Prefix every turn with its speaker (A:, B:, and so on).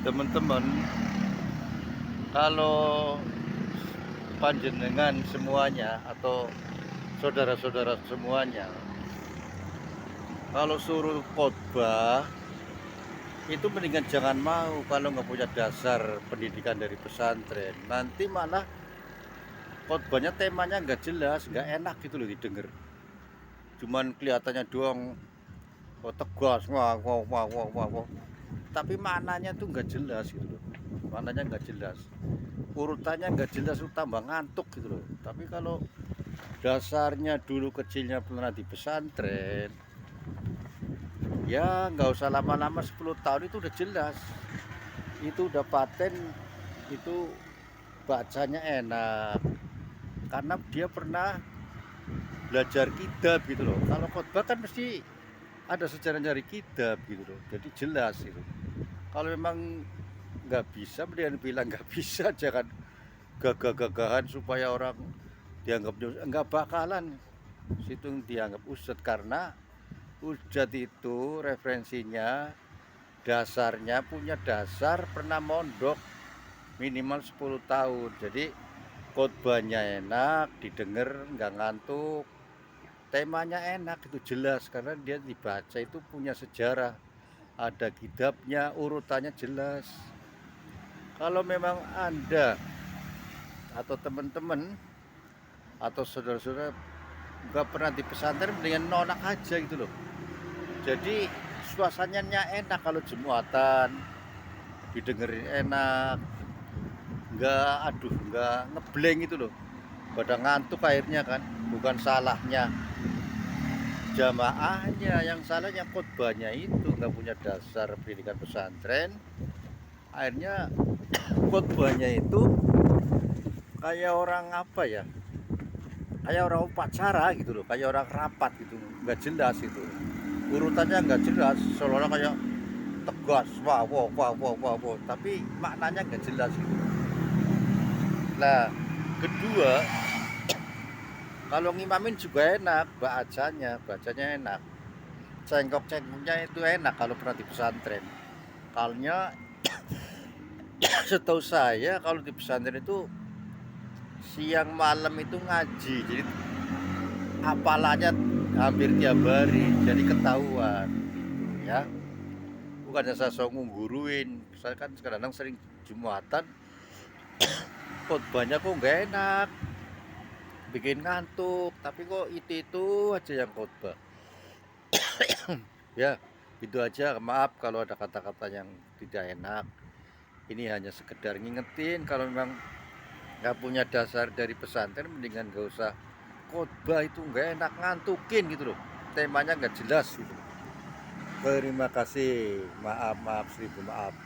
A: Teman-teman, kalau panjenengan semuanya atau saudara-saudara semuanya, kalau suruh khotbah itu mendingan jangan mau kalau nggak punya dasar pendidikan dari pesantren. Nanti malah khotbahnya temanya nggak jelas, nggak enak gitu loh didengar. Cuman kelihatannya doang, oh, tegas, wah, wah, wah, wah, wah, wah. Tapi maknanya tuh nggak jelas gitu loh. Maknanya nggak jelas, urutannya nggak jelas, lu tambah ngantuk gitu loh. Tapi kalau dasarnya dulu kecilnya pernah di pesantren, ya nggak usah lama-lama, 10 tahun itu udah jelas, itu udah paten, itu bacanya enak karena dia pernah belajar kitab gitu loh. Kalau khotbah kan mesti ada sejarah dari kitab gitu loh, jadi jelas gitu. Kalau memang nggak bisa, mendingan bilang nggak bisa, jangan gagah-gagahan supaya orang dianggap nggak bakalan situ dianggap ustad, karena ustad itu referensinya, dasarnya punya dasar pernah mondok minimal 10 tahun. Jadi khotbahnya enak didengar, nggak ngantuk, temanya enak, itu jelas karena dia dibaca itu punya sejarah, ada kitabnya, urutannya jelas. Kalau memang Anda atau teman-teman atau saudara-saudara nggak pernah di pesantren, mendingan nolak aja gitu loh. Jadi suasananya enak kalau jumuatan, didengerin enak, nggak aduh, nggak ngebleng gitu loh, pada ngantuk akhirnya kan. Bukan salahnya jamaahnya, yang salahnya khotbahnya itu nggak punya dasar pendidikan pesantren. Akhirnya khotbahnya itu kayak orang apa ya, kayak orang upacara gitu loh, kayak orang rapat gitu, nggak jelas itu, urutannya nggak jelas, seolah-olah kayak tegas, wah wah wah wah wah, wah. Tapi maknanya nggak jelas gitu. Nah, kedua, kalau ngimamin juga enak, bacanya enak, cengkok-cengkoknya itu enak kalau pernah di pesantren. Kalnya setahu saya kalau di pesantren itu siang malam itu ngaji, jadi apalannya hampir tiap hari, jadi ketahuan gitu ya. Bukannya saya sok ngungguruin, saya kan kadang-kadang sering jumatan, khotbahnya kok nggak enak, bikin ngantuk, tapi kok itu aja yang khotbah. Ya, itu aja. Maaf kalau ada kata-kata yang tidak enak. Ini hanya sekedar ngingetin, kalau memang nggak punya dasar dari pesantren, mendingan nggak usah khotbah, itu nggak enak, ngantukin gitu loh. Temanya nggak jelas gitu. Terima kasih. Maaf, maaf, seribu maaf.